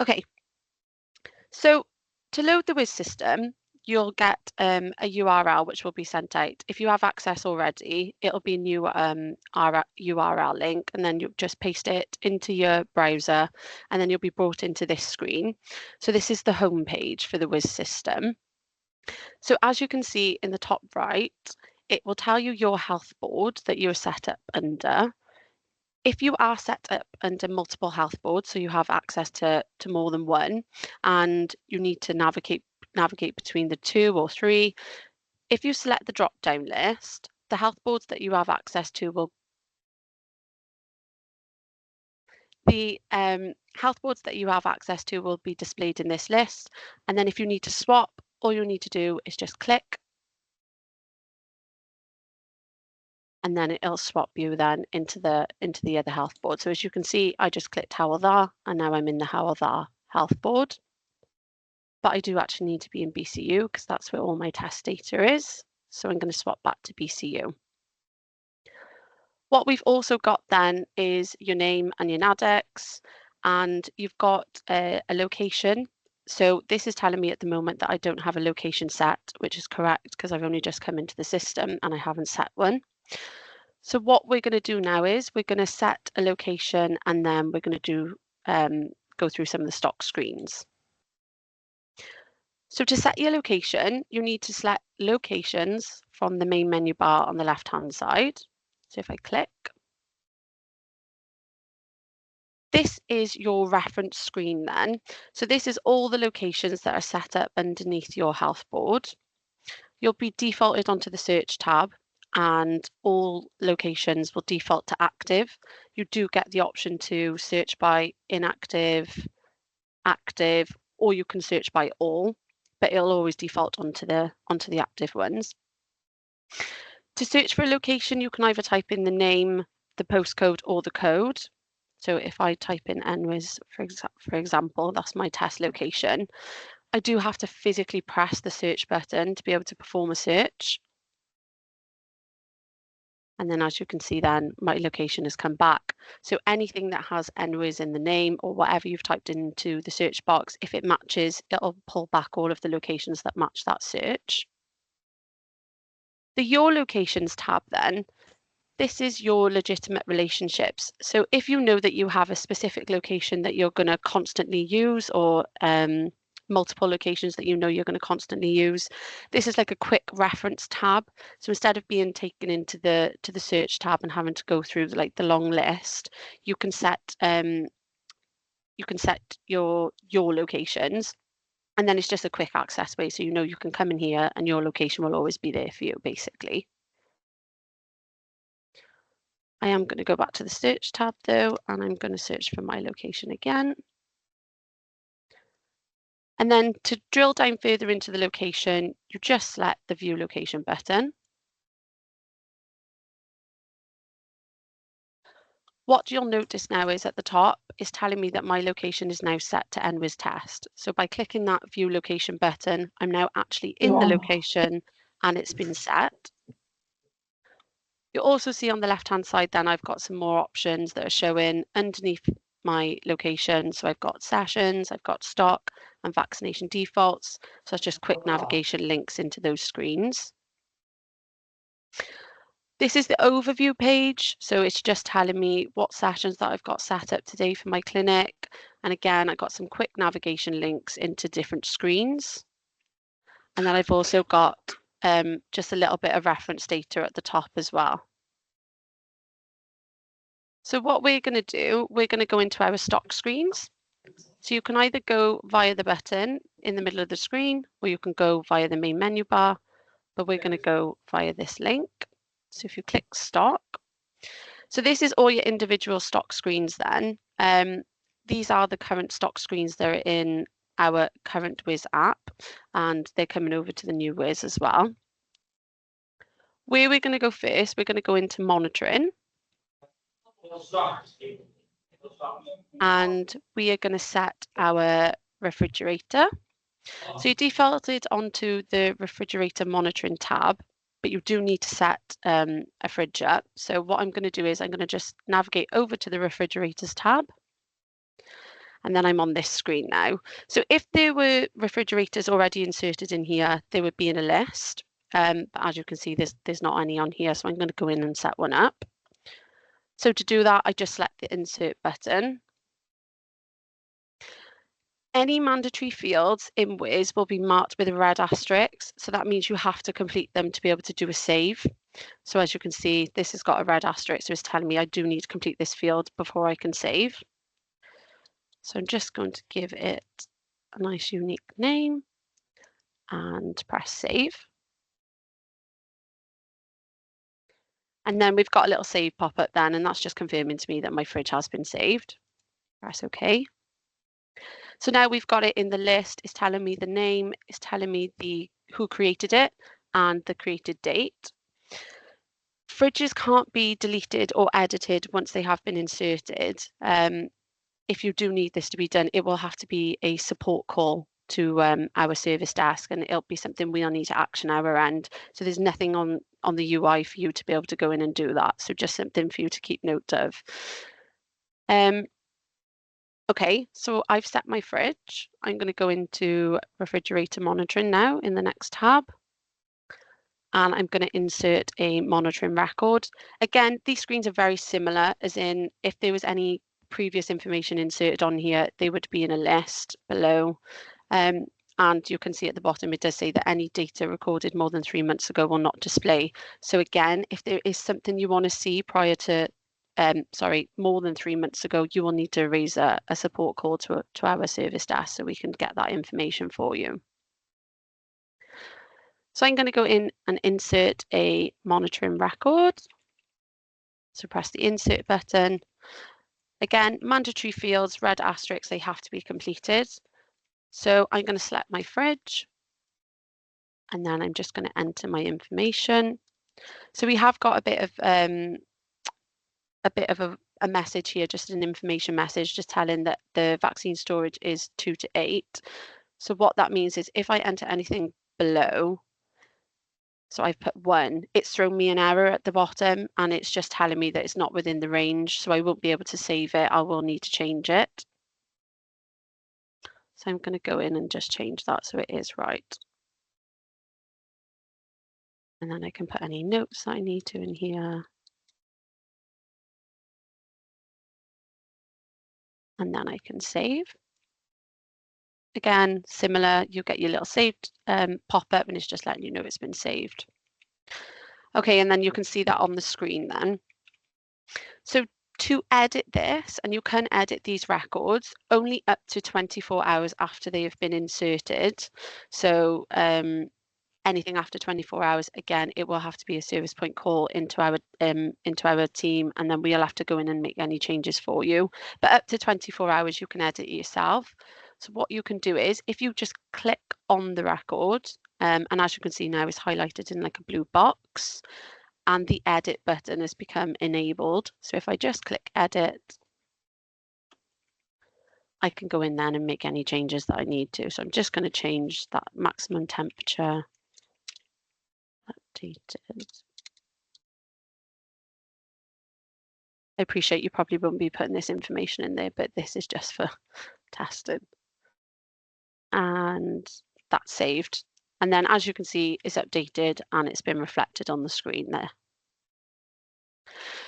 Okay, so to load the WIS system, you'll get a URL which will be sent out. If you have access already, it'll be a new URL link, and then you just paste it into your browser, and then you'll be brought into this screen. So this is the home page for the WIS system. So as you can see in the top right, it will tell you your health board that you're set up under. If you are set up under multiple health boards, so you have access to more than one, and you need to navigate between the 2 or 3, if you select the drop-down list, the health boards that you have access to will health boards that you have access to will be displayed in this list. And then if you need to swap, all you need to do is just click, and then it'll swap you then into the other health board. So as you can see, I just clicked Hywel Dda, and now I'm in the Hywel Dda health board. But I do actually need to be in BCU because that's where all my test data is. So I'm going to swap back to BCU. What we've also got then is your name and your NADEX, and you've got a location. So this is telling me at the moment that I don't have a location set, which is correct because I've only just come into the system and I haven't set one. So what we're going to do now is we're going to set a location, and then we're going to go through some of the stock screens. So to set your location, you need to select locations from the main menu bar on the left-hand side. So if I click, this is your reference screen then. So this is all the locations that are set up underneath your health board. You'll be defaulted onto the search tab, and all locations will default to active. You do get the option to search by inactive, active, or you can search by all, but it'll always default onto the active ones. To search for a location, you can either type in the name, the postcode, or the code. So if I type in NWIS, for example, that's my test location, I do have to physically press the search button to be able to perform a search. And then as you can see then, my location has come back. So anything that has NWIS in the name or whatever you've typed into the search box, if it matches, it'll pull back all of the locations that match that search. The Your Locations tab then, this is your legitimate relationships. So if you know that you have a specific location that you're going to constantly use, or multiple locations that you know you're going to constantly use, this is like a quick reference tab. So instead of being taken into the search tab and having to go through like the long list, you can set your locations, and then it's just a quick access way. So you know you can come in here and your location will always be there for you, basically. I am going to go back to the search tab though, and I'm going to search for my location again. And then to drill down further into the location, you just select the View Location button. What you'll notice now is at the top is telling me that my location is now set to NWIS test. So by clicking that View Location button, I'm now actually in the location and it's been set. You'll also see on the left-hand side then I've got some more options that are showing underneath my location. So I've got sessions, I've got stock and vaccination defaults. So it's just quick navigation links into those screens. This is the overview page. So it's just telling me what sessions that I've got set up today for my clinic. And again, I got some quick navigation links into different screens. And then I've also got just a little bit of reference data at the top as well. So what we're going to do, we're going to go into our stock screens. So you can either go via the button in the middle of the screen, or you can go via the main menu bar, but we're going to go via this link. So if you click stock, so this is all your individual stock screens then. These are the current stock screens that are in our current WIS app, and they're coming over to the new WIS as well. Where we're going to go first, we're going to go into monitoring. And we are going to set our refrigerator. So you defaulted onto the refrigerator monitoring tab, but you do need to set a fridge up. So what I'm going to do is I'm going to just navigate over to the refrigerators tab. And then I'm on this screen now. So if there were refrigerators already inserted in here, they would be in a list. But as you can see, there's not any on here. So I'm going to go in and set one up. So to do that, I just select the insert button. Any mandatory fields in WIS will be marked with a red asterisk. So that means you have to complete them to be able to do a save. So as you can see, this has got a red asterisk. So it's telling me I do need to complete this field before I can save. So I'm just going to give it a nice unique name and press save. And then we've got a little save pop up then, and that's just confirming to me that my fridge has been saved. Press OK. So now we've got it in the list. It's telling me the name, it's telling me who created it and the created date. Fridges can't be deleted or edited once they have been inserted. If you do need this to be done, it will have to be a support call to our service desk, and it'll be something we'll need to action our end. So there's nothing on the UI for you to be able to go in and do that. So just something for you to keep note of. Okay, so I've set my fridge. I'm going to go into refrigerator monitoring now in the next tab. And I'm going to insert a monitoring record. Again, these screens are very similar, as in if there was any previous information inserted on here, they would be in a list below. And you can see at the bottom, it does say that any data recorded more than 3 months ago will not display. So again, if there is something you want to see prior to, more than 3 months ago, you will need to raise a support call to our service desk so we can get that information for you. So I'm going to go in and insert a monitoring record. So press the insert button. Again, mandatory fields, red asterisks, they have to be completed. So I'm going to select my fridge. And then I'm just going to enter my information. So we have got a bit of a message here, just an information message, just telling that the vaccine storage is 2 to 8. So what that means is if I enter anything below, so I've put 1, it's thrown me an error at the bottom and it's just telling me that it's not within the range. So I won't be able to save it. I will need to change it. So I'm going to go in and just change that so it is right. And then I can put any notes that I need to in here. And then I can save. Again, similar, you get your little saved pop-up and it's just letting you know it's been saved. Okay, and then you can see that on the screen then. So to edit this, and you can edit these records only up to 24 hours after they have been inserted. So anything after 24 hours, again, it will have to be a service point call into our team, and then we'll have to go in and make any changes for you. But up to 24 hours, you can edit it yourself. So what you can do is, if you just click on the record, and as you can see now, it's highlighted in like a blue box, and the edit button has become enabled. So if I just click edit, I can go in then and make any changes that I need to. So I'm just going to change that maximum temperature. Updated. I appreciate you probably won't be putting this information in there, but this is just for testing. And that's saved. And then as you can see, it's updated and it's been reflected on the screen there.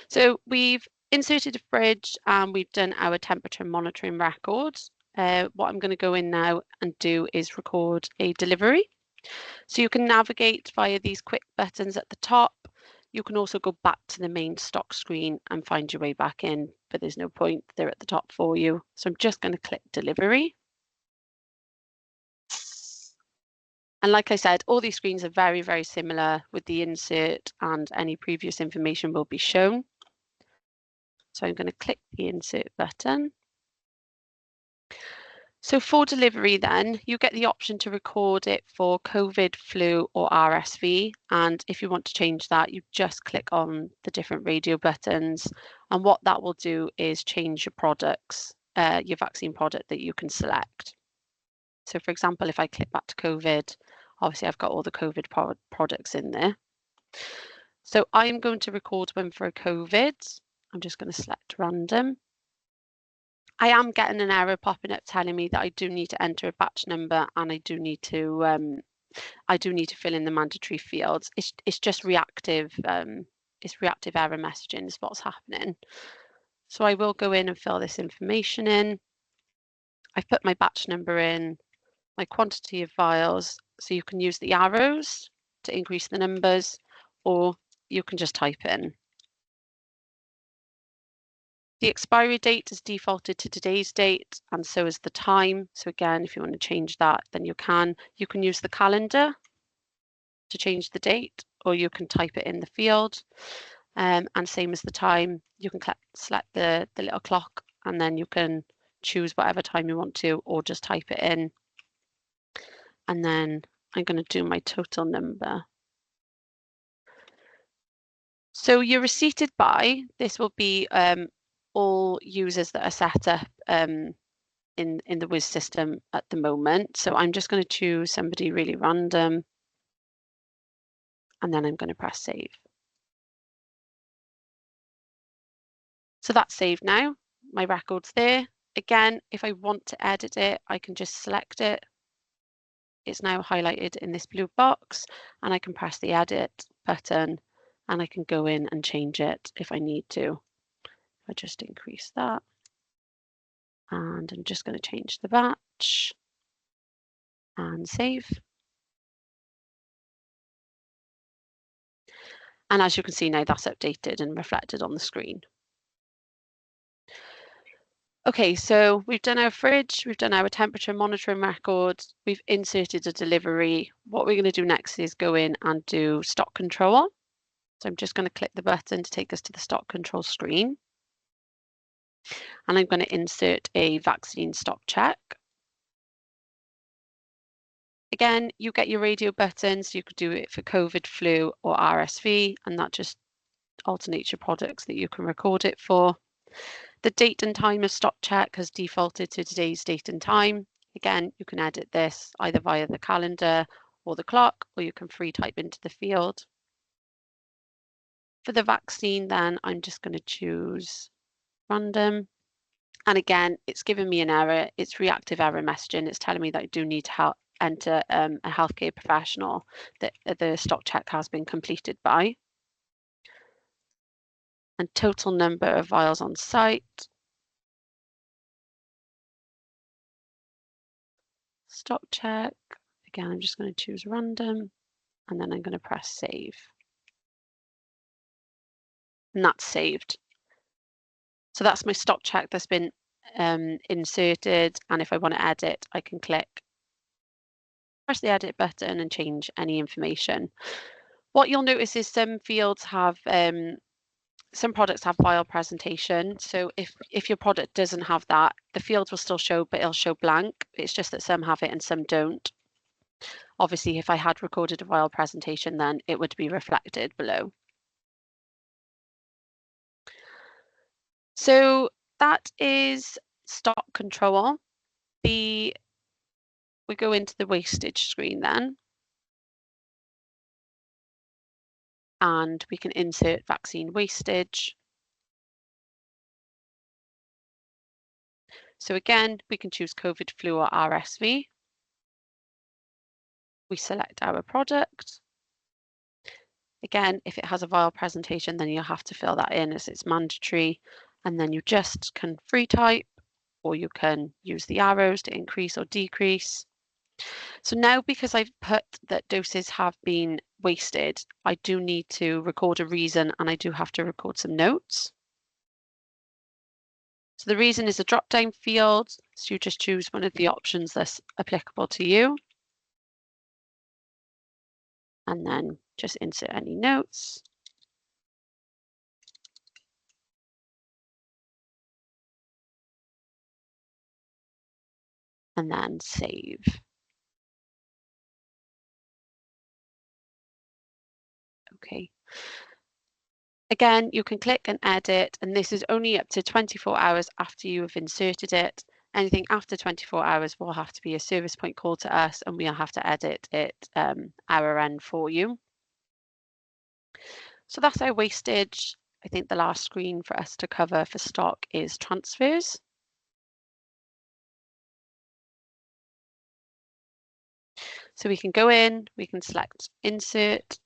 So we've inserted a fridge and we've done our temperature monitoring records. What I'm going to go in now and do is record a delivery. So you can navigate via these quick buttons at the top. You can also go back to the main stock screen and find your way back in, but there's no point, they're at the top for you. So I'm just going to click delivery. And like I said, all these screens are very, very similar with the insert, and any previous information will be shown. So I'm going to click the insert button. So for delivery then, you get the option to record it for COVID, flu or RSV. And if you want to change that, you just click on the different radio buttons. And what that will do is change your products, your vaccine product that you can select. So for example, if I click back to COVID, obviously I've got all the COVID products in there. So I'm going to record one for a COVID. I'm just going to select random. I am getting an error popping up telling me that I do need to enter a batch number and I do need to fill in the mandatory fields. It's just reactive. It's reactive error messaging is what's happening. So I will go in and fill this information in. I've put my batch number in, my quantity of vials, so you can use the arrows to increase the numbers, or you can just type in. The expiry date is defaulted to today's date, and so is the time. So again, if you want to change that, then you can. You can use the calendar to change the date, or you can type it in the field. And same as the time, you can select the little clock, and then you can choose whatever time you want to, or just type it in. And then I'm going to do my total number. So you're receipted by, this will be all users that are set up in the WIS system at the moment. So I'm just going to choose somebody really random, and then I'm going to press save. So that's saved now. My record's there. Again, if I want to edit it, I can just select it. It's now highlighted in this blue box, and I can press the edit button and I can go in and change it if I need to. I just increase that, and I'm just going to change the batch and save. And as you can see now, that's updated and reflected on the screen. Okay, so we've done our fridge, we've done our temperature monitoring record, we've inserted a delivery. What we're going to do next is go in and do stock control. So I'm just going to click the button to take us to the stock control screen. And I'm going to insert a vaccine stock check. Again, you get your radio buttons. You could do it for COVID, flu, or RSV, and that just alternates your products that you can record it for. The date and time of stock check has defaulted to today's date and time. Again, you can edit this either via the calendar or the clock, or you can free type into the field. For the vaccine, then I'm just going to choose random. And again, it's giving me an error. It's reactive error messaging. It's telling me that I do need to enter a healthcare professional that the stock check has been completed by. And total number of vials on site. Stock check. Again, I'm just going to choose random, and then I'm going to press save. And that's saved. So that's my stock check that's been inserted. And if I want to edit, I can press the edit button and change any information. What you'll notice is some fields have, some products have vial presentation. So if your product doesn't have that, the fields will still show, but it'll show blank. It's just that some have it and some don't. Obviously, if I had recorded a vial presentation, then it would be reflected below. So that is stock control. We go into the wastage screen then, and we can insert vaccine wastage. So again, we can choose COVID, flu, or RSV. We select our product. Again, if it has a vial presentation, then you'll have to fill that in as it's mandatory. And then you just can free type, or you can use the arrows to increase or decrease. So now, because I've put that doses have been wasted, I do need to record a reason, and I do have to record some notes. So the reason is a drop-down field. So you just choose one of the options that's applicable to you. And then just insert any notes. And then save. Okay. Again, you can click and edit, and this is only up to 24 hours after you have inserted it. Anything after 24 hours will have to be a service point call to us, and we'll have to edit it our end for you. So that's our wastage. I think the last screen for us to cover for stock is transfers. So we can go in, we can select insert.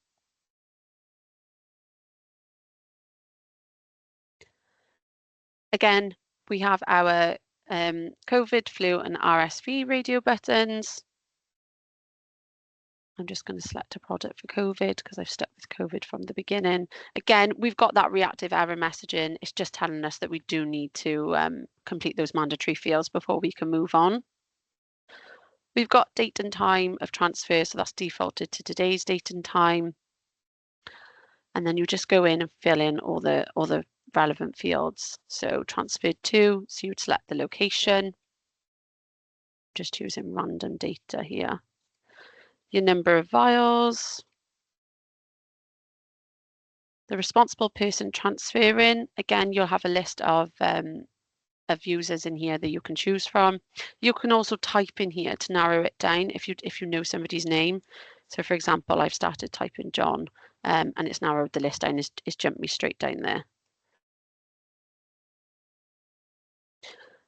Again, we have our COVID, flu and RSV radio buttons. I'm just going to select a product for COVID because I've stuck with COVID from the beginning. Again, we've got that reactive error messaging. It's just telling us that we do need to complete those mandatory fields before we can move on. We've got date and time of transfer, so that's defaulted to today's date and time. And then you just go in and fill in all the relevant fields. So transferred to, so you would select the location. Just using random data here. Your number of vials. The responsible person transferring. Again, you'll have a list of users in here that you can choose from. You can also type in here to narrow it down if you know somebody's name. So for example, I've started typing John and it's narrowed the list down, it's jumped me straight down there.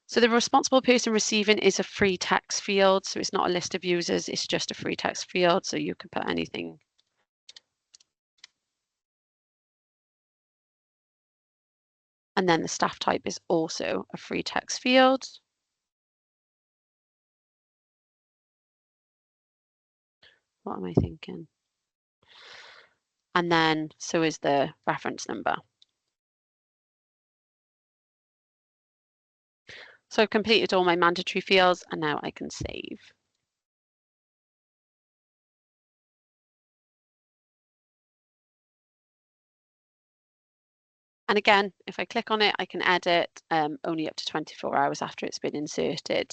So the responsible person receiving is a free text field. So it's not a list of users, it's just a free text field. So you can put anything. And then the staff type is also a free text field. What am I thinking? And then so is the reference number. So I've completed all my mandatory fields and now I can save. And again, if I click on it, I can edit only up to 24 hours after it's been inserted.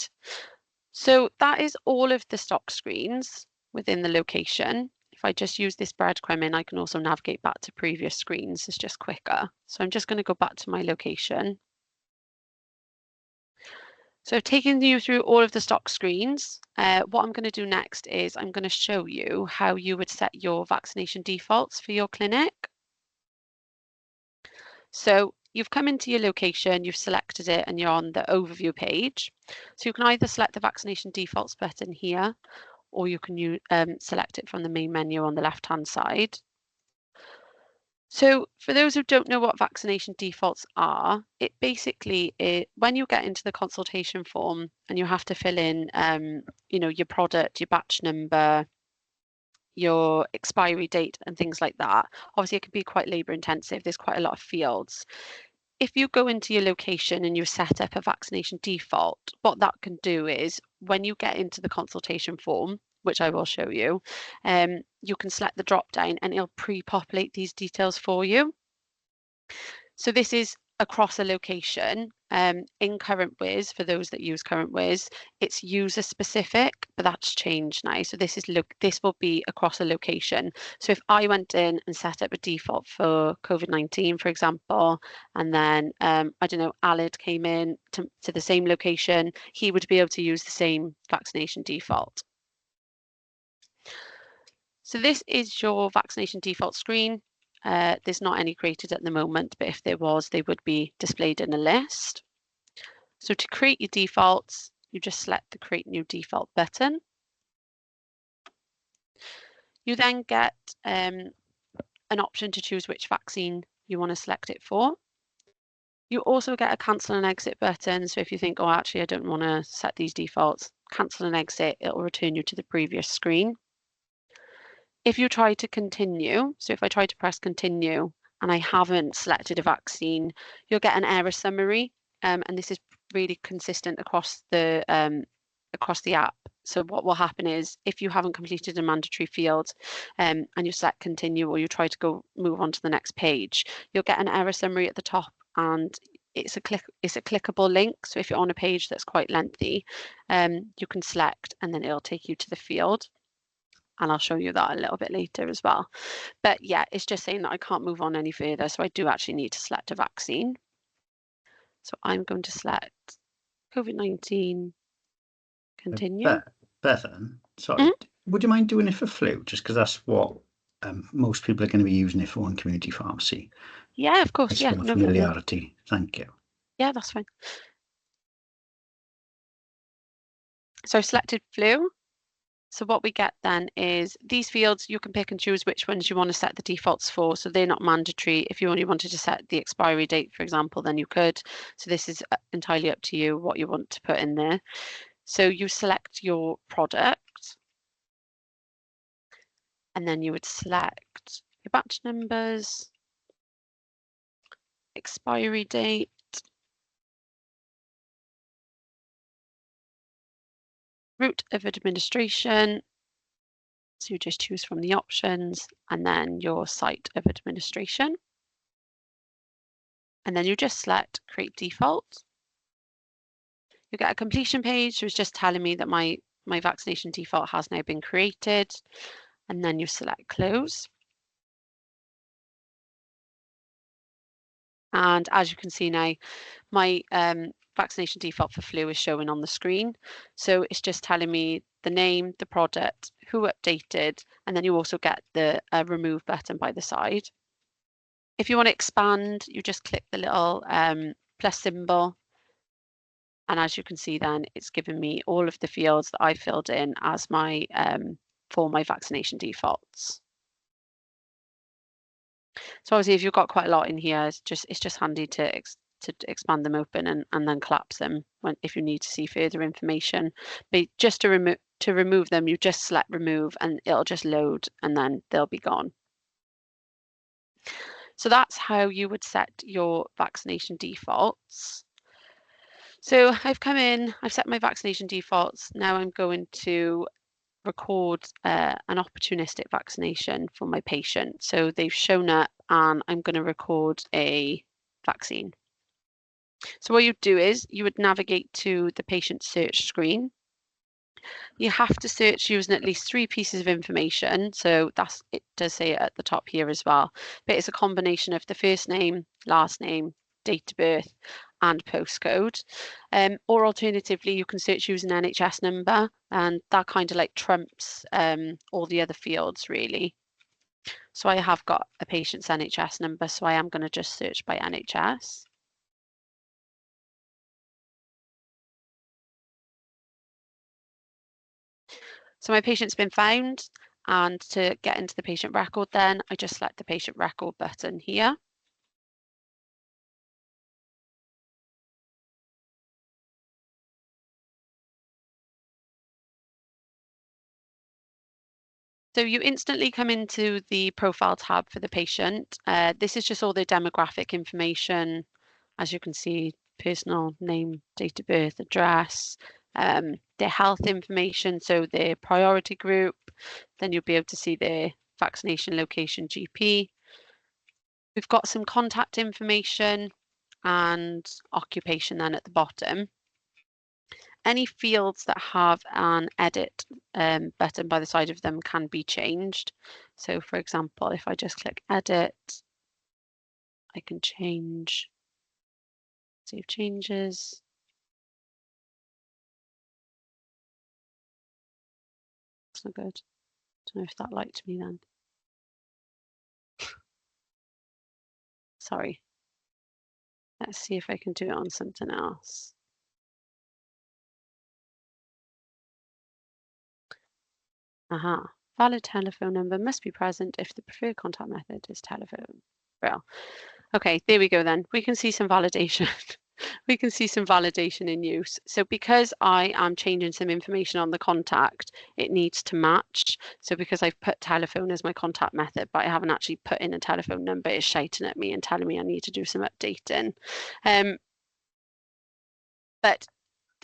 So that is all of the stock screens within the location. If I just use this breadcrumb in, I can also navigate back to previous screens. It's just quicker. So I'm just going to go back to my location. So taking you through all of the stock screens, what I'm going to do next is I'm going to show you how you would set your vaccination defaults for your clinic. So you've come into your location, you've selected it and you're on the overview page. So you can either select the vaccination defaults button here, or you can select it from the main menu on the left-hand side. So for those who don't know what vaccination defaults are, it basically, when you get into the consultation form and you have to fill in, your product, your batch number, your expiry date and things like that. Obviously, it can be quite labour intensive. There's quite a lot of fields. If you go into your location and you set up a vaccination default, what that can do is when you get into the consultation form, which I will show you, you can select the drop down and it'll pre-populate these details for you. So this is across a location. In Current WIS, for those that use Current WIS, it's user specific, but that's changed now. So this will be across a location. So if I went in and set up a default for COVID-19, for example, and then I don't know, Alid came in to the same location, he would be able to use the same vaccination default. So this is your vaccination default screen. There's not any created at the moment, but if there was, they would be displayed in a list. So to create your defaults, you just select the Create New Default button. You then get an option to choose which vaccine you want to select it for. You also get a cancel and exit button. So if you think, oh, actually, I don't want to set these defaults, cancel and exit, it will return you to the previous screen. If you try to continue, so if I try to press continue and I haven't selected a vaccine, you'll get an error summary. And this is really consistent across the app. So what will happen is if you haven't completed a mandatory field and you select continue or you try to move on to the next page, you'll get an error summary at the top and it's a clickable link. So if you're on a page that's quite lengthy, you can select and then it'll take you to the field. And I'll show you that a little bit later as well. But yeah, it's just saying that I can't move on any further. So I do actually need to select a vaccine. So I'm going to select COVID-19, continue. Bethan, sorry, would you mind doing it for flu? Just because that's what most people are going to be using it for in community pharmacy. Yeah, of course. Yeah, no familiarity. Thank you. Yeah, that's fine. So I've selected flu. So what we get then is these fields, you can pick and choose which ones you want to set the defaults for. So they're not mandatory. If you only wanted to set the expiry date, for example, then you could. So this is entirely up to you what you want to put in there. So you select your product, and then you would select your batch numbers, expiry date, route of administration. So you just choose from the options, and then your site of administration. And then you just select create default. You get a completion page, so it's just telling me that my vaccination default has now been created. And then you select close. And as you can see now, my vaccination default for flu is showing on the screen. So it's just telling me the name, the product, who updated, and then you also get the remove button by the side. If you want to expand, you just click the little plus symbol. And as you can see then, it's given me all of the fields that I filled in as my for my vaccination defaults. So obviously if you've got quite a lot in here, it's just handy to expand them open and then collapse them if you need to see further information. But just to remove them, you just select remove and it'll just load and then they'll be gone. So that's how you would set your vaccination defaults. So I've come in, I've set my vaccination defaults. Now I'm going to record an opportunistic vaccination for my patient. So they've shown up and I'm going to record a vaccine. So what you do is you would navigate to the patient search screen. You have to search using at least 3 pieces of information. So it does say it at the top here as well. But it's a combination of the first name, last name, date of birth, and postcode. Or alternatively, you can search using NHS number, and that kind of like trumps all the other fields really. So I have got a patient's NHS number, so I am going to just search by NHS. So my patient's been found, and to get into the patient record then, I just select the patient record button here. So you instantly come into the profile tab for the patient. This is just all their demographic information. As you can see, personal name, date of birth, address, their health information, so their priority group. Then you'll be able to see their vaccination location GP. We've got some contact information and occupation then at the bottom. Any fields that have an edit button by the side of them can be changed. So for example, if I just click edit, I can change, save changes. That's not good. Don't know if that liked me then. Sorry. Let's see if I can do it on something else. Aha. Valid telephone number must be present if the preferred contact method is telephone. Well, okay, there we go then. We can see some validation. We can see some validation in use. So because I am changing some information on the contact, it needs to match. So because I've put telephone as my contact method, but I haven't actually put in a telephone number, it's shouting at me and telling me I need to do some updating. But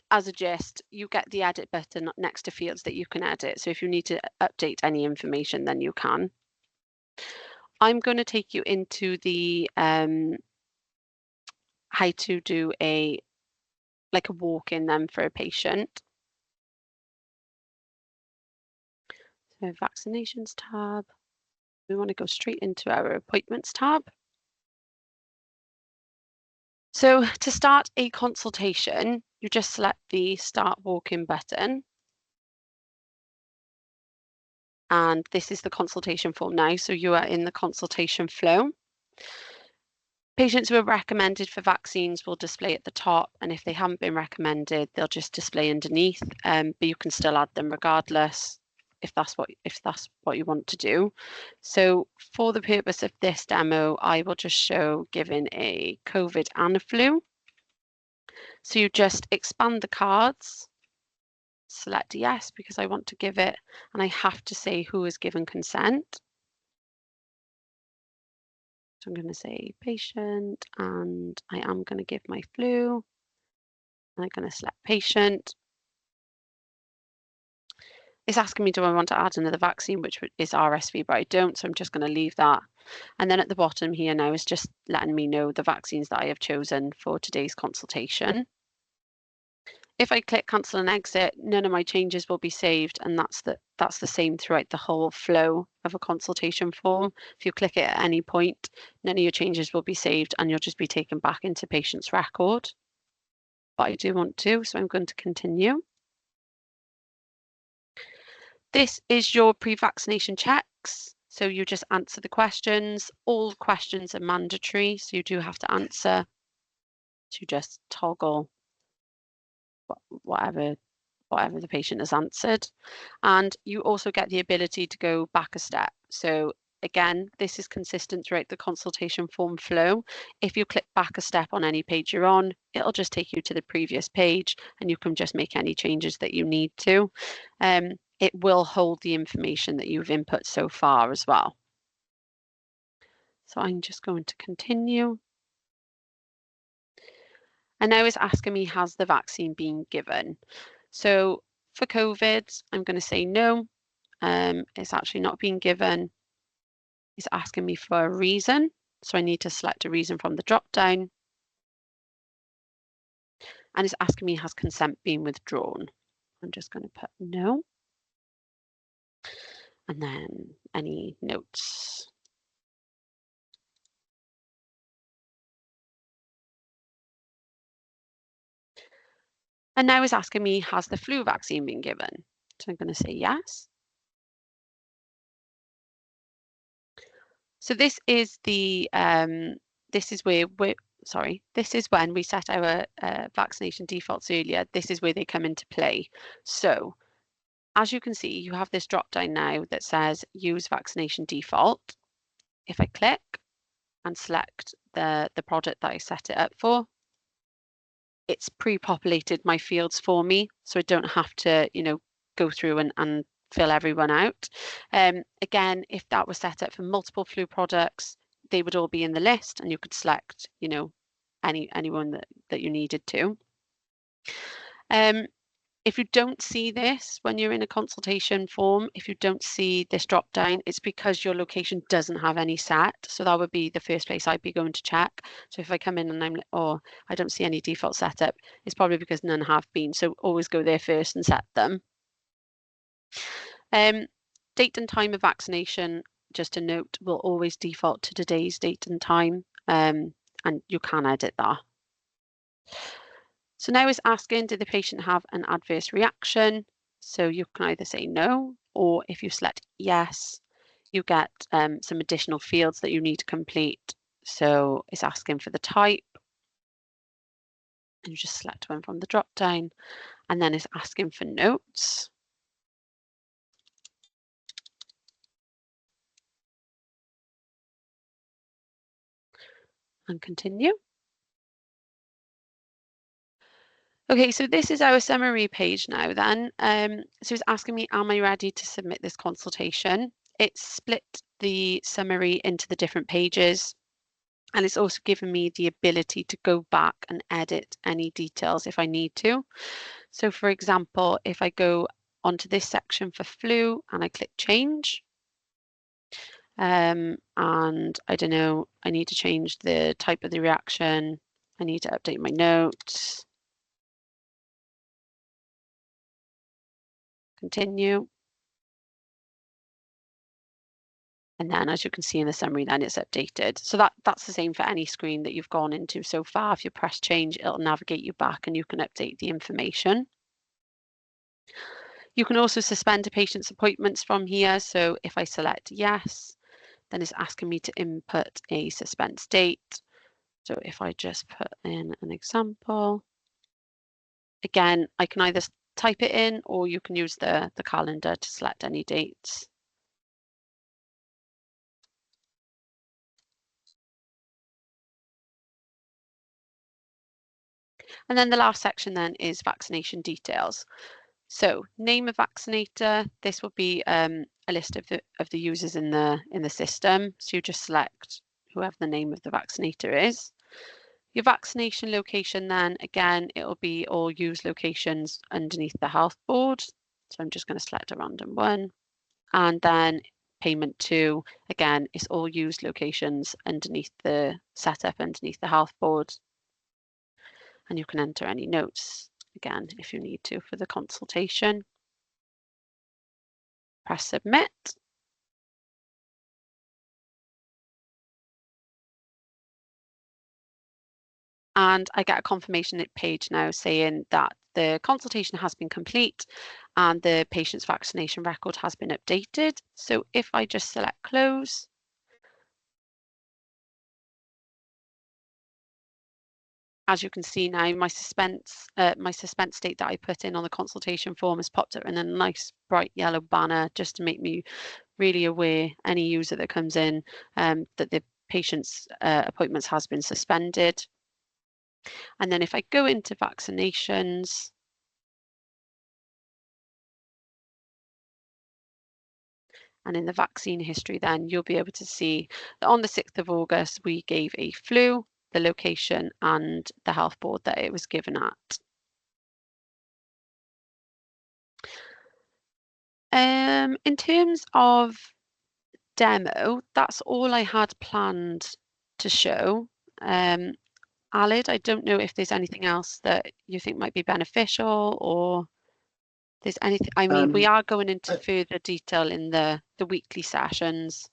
as a gist, you get the edit button next to fields that you can edit. So if you need to update any information, then you can. I'm going to take you into the how to do a walk-in then for a patient. So vaccinations tab. We want to go straight into our appointments tab. So to start a consultation, you just select the start walk-in button. And this is the consultation form now. So you are in the consultation flow. Patients who are recommended for vaccines will display at the top, and if they haven't been recommended, they'll just display underneath, but you can still add them regardless. if that's what you want to do. So for the purpose of this demo, I will just show giving a COVID and a flu. So you just expand the cards, select yes, because I want to give it, and I have to say who has given consent. So I'm going to say patient, and I am going to give my flu. I'm going to select patient. It's asking me, do I want to add another vaccine, which is RSV, but I don't, so I'm just going to leave that. And then at the bottom here now is just letting me know the vaccines that I have chosen for today's consultation. If I click cancel and exit, none of my changes will be saved, and that's the same throughout the whole flow of a consultation form. If you click it at any point, none of your changes will be saved, and you'll just be taken back into patient's record. But I do want to, so I'm going to continue. This is your pre-vaccination checks. So you just answer the questions. All questions are mandatory, so you do have to answer. So you just toggle whatever the patient has answered. And you also get the ability to go back a step. So again, this is consistent throughout the consultation form flow. If you click back a step on any page you're on, it'll just take you to the previous page, and you can just make any changes that you need to. It will hold the information that you've input so far as well. So I'm just going to continue. And now it's asking me, has the vaccine been given? So for COVID, I'm going to say no. It's actually not been given. It's asking me for a reason. So I need to select a reason from the drop down. And it's asking me, has consent been withdrawn? I'm just going to put no. And then any notes. And now it's asking me, has the flu vaccine been given? So I'm going to say yes. So this is the this is when we set our vaccination defaults earlier. This is where they come into play. So as you can see, you have this drop down now that says use vaccination default. If I click and select the product that I set it up for, it's pre-populated my fields for me, so I don't have to, go through and fill everyone out. Again, if that was set up for multiple flu products, they would all be in the list, and you could select, anyone that you needed to. If you don't see this when you're in a consultation form, if you don't see this drop down, it's because your location doesn't have any set. So that would be the first place I'd be going to check. So if I come in and I'm like, oh, I don't see any default setup, it's probably because none have been. So always go there first and set them. Date and time of vaccination, just a note, will always default to today's date and time, and you can edit that. So now it's asking, did the patient have an adverse reaction? So you can either say no, or if you select yes, you get some additional fields that you need to complete. So it's asking for the type, and you just select one from the drop down, and then it's asking for notes. And continue. Okay, so this is our summary page now then. So it's asking me, am I ready to submit this consultation? It's split the summary into the different pages, and it's also given me the ability to go back and edit any details if I need to. So for example, if I go onto this section for flu and I click change, and I don't know, I need to change the type of the reaction. I need to update my notes. Continue. And then as you can see in the summary, then it's updated. So that's the same for any screen that you've gone into so far. If you press change, it'll navigate you back and you can update the information. You can also suspend a patient's appointments from here. So if I select yes, then it's asking me to input a suspense date. So if I just put in an example, again, I can either type it in, or you can use the calendar to select any dates. And then the last section then is vaccination details. So name of vaccinator, this will be a list of the users in the system. So you just select whoever the name of the vaccinator is. Your vaccination location then, again, it will be all used locations underneath the health board. So I'm just going to select a random one. And then payment to, again, it's all used locations underneath the setup underneath the health board. And you can enter any notes, again, if you need to for the consultation. Press submit. And I get a confirmation page now saying that the consultation has been complete and the patient's vaccination record has been updated. So if I just select close, as you can see now, my suspense date that I put in on the consultation form has popped up in a nice bright yellow banner, just to make me really aware, any user that comes in, that the patient's appointments has been suspended. And then if I go into vaccinations, and in the vaccine history, then you'll be able to see that on the 6th of August, we gave a flu, the location and the health board that it was given at. In terms of demo, that's all I had planned to show. Alid, I don't know if there's anything else that you think might be beneficial, or there's anything. I mean, we are going into further detail in the weekly sessions.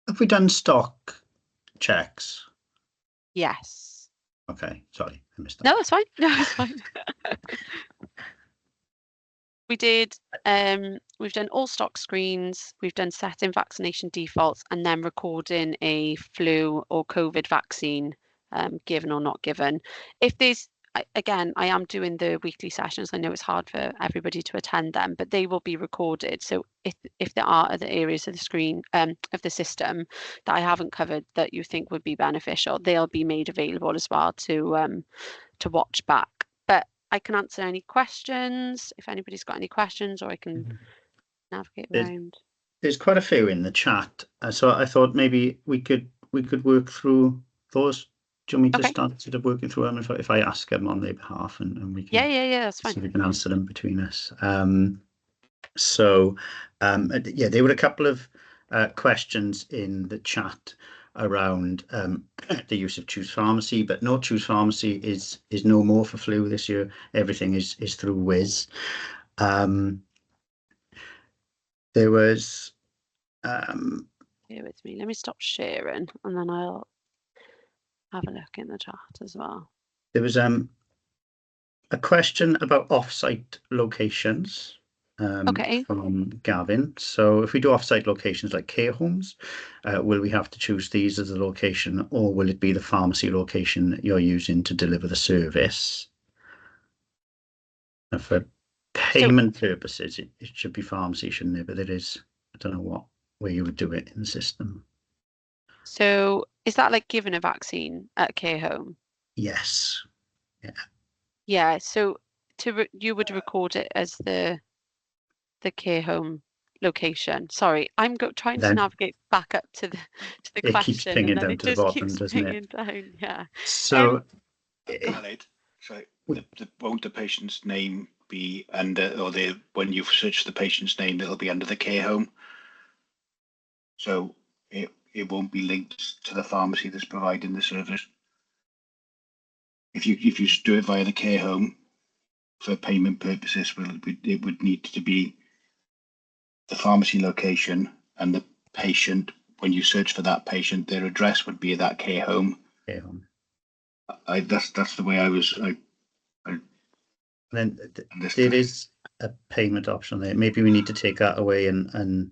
Have we done stock checks? Yes. Okay, sorry, I missed that. No, that's fine. No, it's fine. We did, we've done all stock screens, we've done setting vaccination defaults, and then recording a flu or COVID vaccine, given or not given. If there's, again, I am doing the weekly sessions. I know it's hard for everybody to attend them, but they will be recorded. So if there are other areas of the screen, of the system that I haven't covered that you think would be beneficial, they'll be made available as well to watch back. But I can answer any questions if anybody's got any questions, or I can navigate around. There's quite a few in the chat, so I thought maybe we could work through those. Do you want me to start sort of working through them if I ask them on their behalf, and we can that's fine. so we can answer them between us. Yeah, there were a couple of questions in the chat around the use of Choose Pharmacy, but no Choose Pharmacy is no more for flu this year. Everything is through WIS. There was Bear with me. Let me stop sharing, and then I'll have a look in the chat as well. There was a question about off-site locations from Gavin. So if we do off-site locations like care homes, will we have to choose these as a location, or will it be the pharmacy location that you're using to deliver the service? And for payment purposes, it should be pharmacy, shouldn't it? But it is, I don't know what way you would do it in the system. So is that like giving a vaccine at a care home? Yes. Yeah. Yeah. So you would record it as the care home location. Sorry, I'm trying to navigate back up to the it question, keeps pinging and then down it to the just bottom, keeps doesn't pinging it? down. Yeah. So, sorry, won't the patient's name be under, or when you search the patient's name, it'll be under the care home? So it won't be linked to the pharmacy that's providing the service. If you just do it via the care home for payment purposes, it would need to be the pharmacy location and the patient. When you search for that patient, their address would be that care home. Care home. That's the way I was. Then there is a payment option there. Maybe we need to take that away and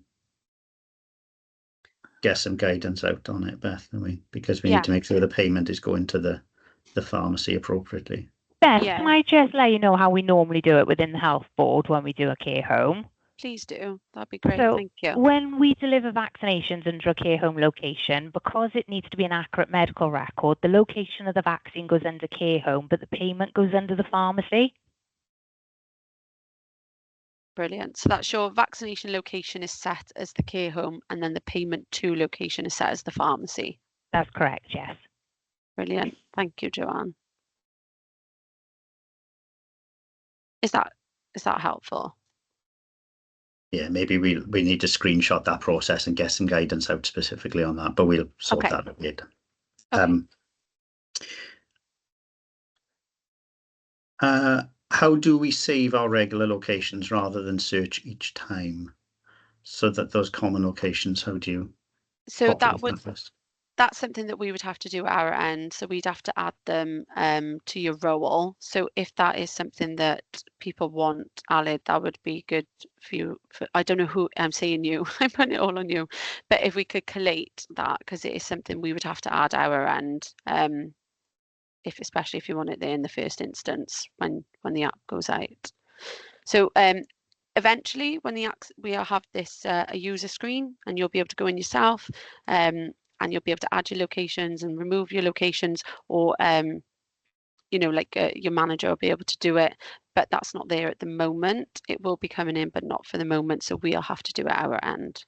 get some guidance out on it, Beth, don't we? Because we need to make sure the payment is going to the pharmacy appropriately. Beth, Yeah. can I just let you know how we normally do it within the health board when we do a care home? Please do. That'd be great. So Thank you. when we deliver vaccinations under a care home location, because it needs to be an accurate medical record, the location of the vaccine goes under care home, but the payment goes under the pharmacy. Brilliant. So that's your vaccination location is set as the care home, and then the payment to location is set as the pharmacy. That's correct, yes. Brilliant. Thank you, Joanne. Is that helpful? Yeah, maybe we need to screenshot that process and get some guidance out specifically on that, but we'll sort that out later. Okay. How do we save our regular locations rather than search each time? So that those common locations, how do you populate that list? That's something that we would have to do at our end. So we'd have to add them to your role. So if that is something that people want, Alid, that would be good for you. I don't know who I'm saying you. I'm putting it all on you. But if we could collate that, because it is something we would have to add our end. Especially if you want it there in the first instance when the app goes out. So eventually when we'll have this a user screen, and you'll be able to go in yourself, and you'll be able to add your locations and remove your locations, or your manager will be able to do it, but that's not there at the moment. It will be coming in, but not for the moment, so we'll have to do it at our end.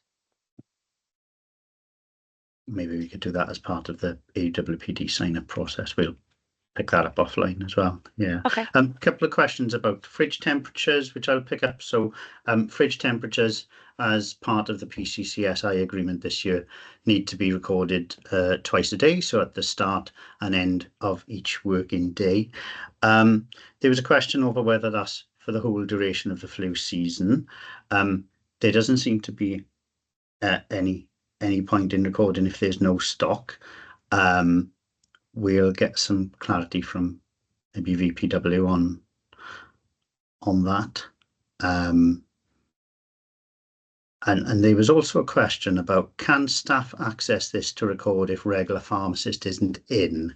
Maybe we could do that as part of the AWPD sign-up process. We'll pick that up offline as well. Yeah. Okay. A couple of questions about fridge temperatures, which I'll pick up. So fridge temperatures as part of the PCCSI agreement this year need to be recorded twice a day, so at the start and end of each working day. There was a question over whether that's for the whole duration of the flu season. There doesn't seem to be any point in recording if there's no stock. We'll get some clarity from maybe VPW on that. And there was also a question about, can staff access this to record if regular pharmacist isn't in?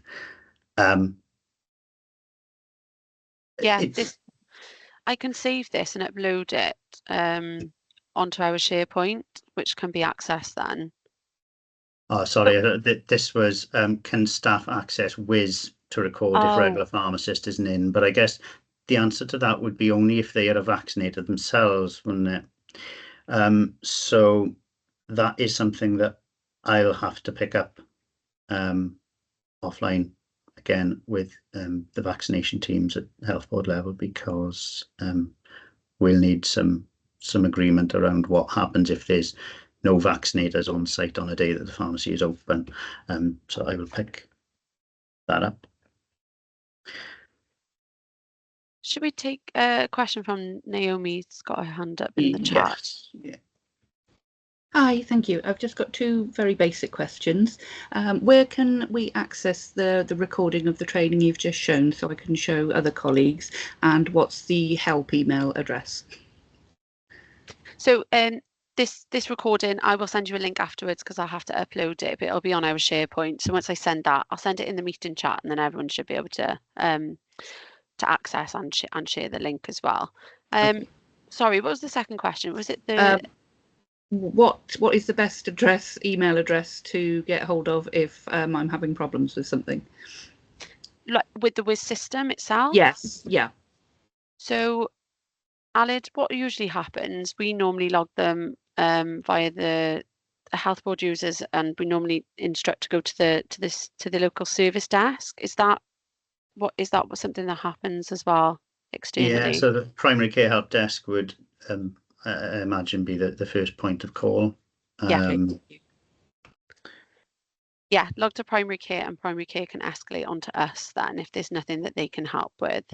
Yeah, I can save this and upload it onto our SharePoint, which can be accessed then. Oh, sorry, this was, can staff access WIS to record if regular pharmacist isn't in? But I guess the answer to that would be only if they are vaccinated themselves, wouldn't it? So that is something that I'll have to pick up offline again with the vaccination teams at health board level, because we'll need some agreement around what happens if there's no vaccinators on site on a day that the pharmacy is open. So I will pick that up. Should we take a question from Naomi? It's got her hand up in the chat. Yes. Yeah. Hi, thank you. I've just got two very basic questions. Where can we access the recording of the training you've just shown so I can show other colleagues? And what's the help email address? So this recording, I will send you a link afterwards because I'll have to upload it, but it'll be on our SharePoint. So once I send that, I'll send it in the meeting chat, and then everyone should be able to access and share the link as well. Okay. Sorry, what was the second question? Was it the what is the best email address to get hold of if I'm having problems with something? Like with the WIS system itself? Yes. Yeah. So, Alid, what usually happens? We normally log them via the health board users, and we normally instruct to go to the local service desk. Is that something that happens as well externally? Yeah, so the primary care help desk would I imagine be the first point of call. Yeah, log to primary care, and primary care can escalate onto us then if there's nothing that they can help with.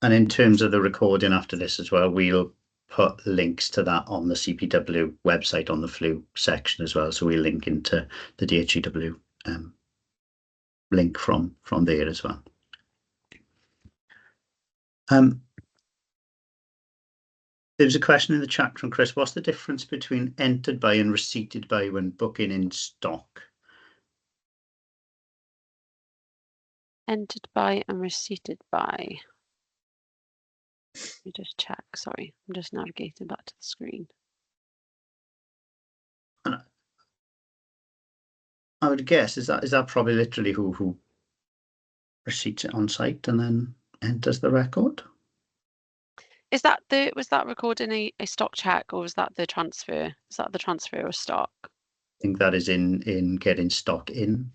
And in terms of the recording after this as well, we'll put links to that on the CPW website on the flu section as well. So we'll link into the DHEW link from there as well. There was a question in the chat from Chris. What's the difference between entered by and receipted by when booking in stock? Entered by and receipted by. Let me just check. Sorry, I'm just navigating back to the screen. I would guess is that probably literally who receipts it on site and then enters the record. Was that recording a stock check, or was that the transfer? Is that the transfer of stock? I think that is in getting stock in.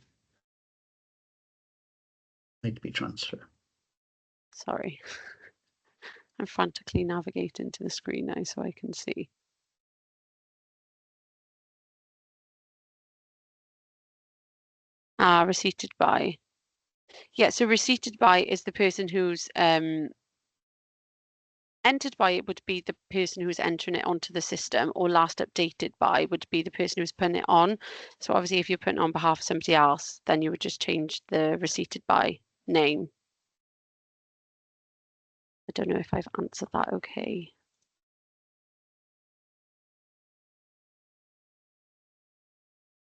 Might be transfer. Sorry. I'm frantically navigating to the screen now so I can see. Receipted by. Yeah, so receipted by is the person who's entered by it would be the person who's entering it onto the system, or last updated by would be the person who's putting it on. So obviously if you're putting it on behalf of somebody else, then you would just change the receipted by name. I don't know if I've answered that okay.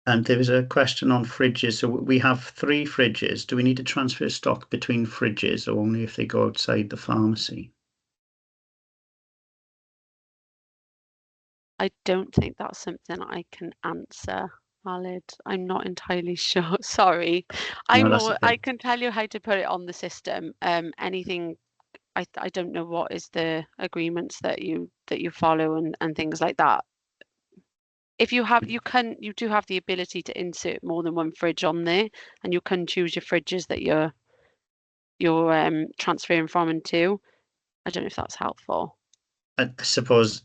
And there was a question on fridges. So we have 3 fridges. Do we need to transfer stock between fridges, or only if they go outside the pharmacy? I don't think that's something I can answer, Alid. I'm not entirely sure. Sorry. No, that's okay. I can tell you how to put it on the system. Anything I don't know what is the agreements that you follow and things like that. If you have you do have the ability to insert more than one fridge on there, and you can choose your fridges that you're transferring from and to. I don't know if that's helpful. I suppose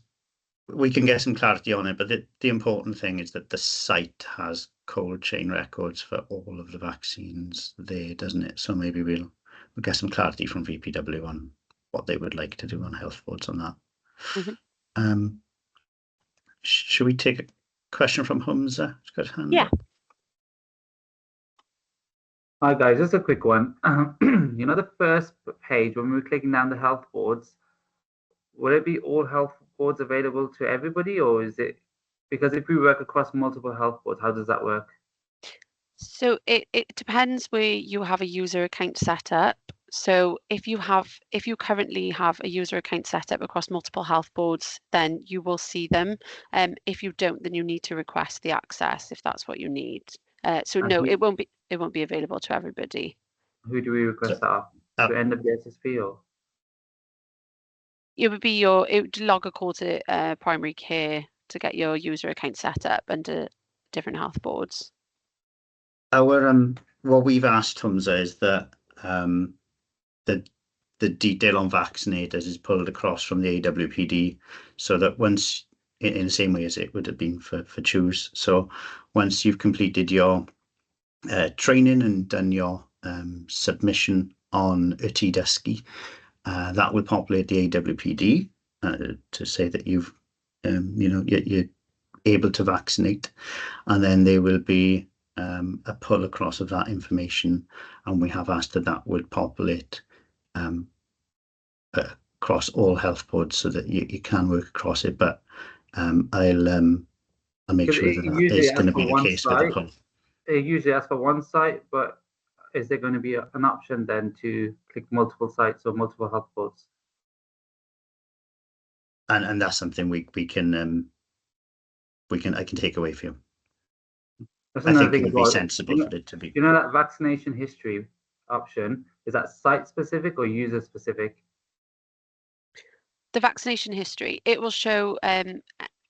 we can get some clarity on it, but the important thing is that the site has cold chain records for all of the vaccines there, doesn't it? So maybe we'll get some clarity from VPW on what they would like to do on health boards on that. Mm-hmm. Should we take a question from Humza? Yeah. Hi guys, just a quick one. You know, the first page when we were clicking down the health boards, will it be all health boards available to everybody, or is it, because if we work across multiple health boards, how does that work? So it depends where you have a user account set up. So if you currently have a user account set up across multiple health boards, then you will see them. If you don't, then you need to request the access if that's what you need. So no, it won't be available to everybody. Who do we request that off? To NWSSP or? It would log a call to primary care to get your user account set up under different health boards. What we've asked Humza is that the detail on vaccinators is pulled across from the AWPD, so that once, in the same way as it would have been for CHOOS, so once you've completed your training and done your submission on Utidusky, that will populate the AWPD to say that you've you're able to vaccinate, and then there will be a pull across of that information, and we have asked that would populate across all health boards so that you can work across it. But I'll make sure that is going to be the case with the pull. It usually asks for one site, but is there going to be an option then to click multiple sites or multiple health boards? And that's something I can take away for you. That's I think it would be sensible for it to be. You know, that vaccination history option, is that site specific or user specific? The vaccination history, it will show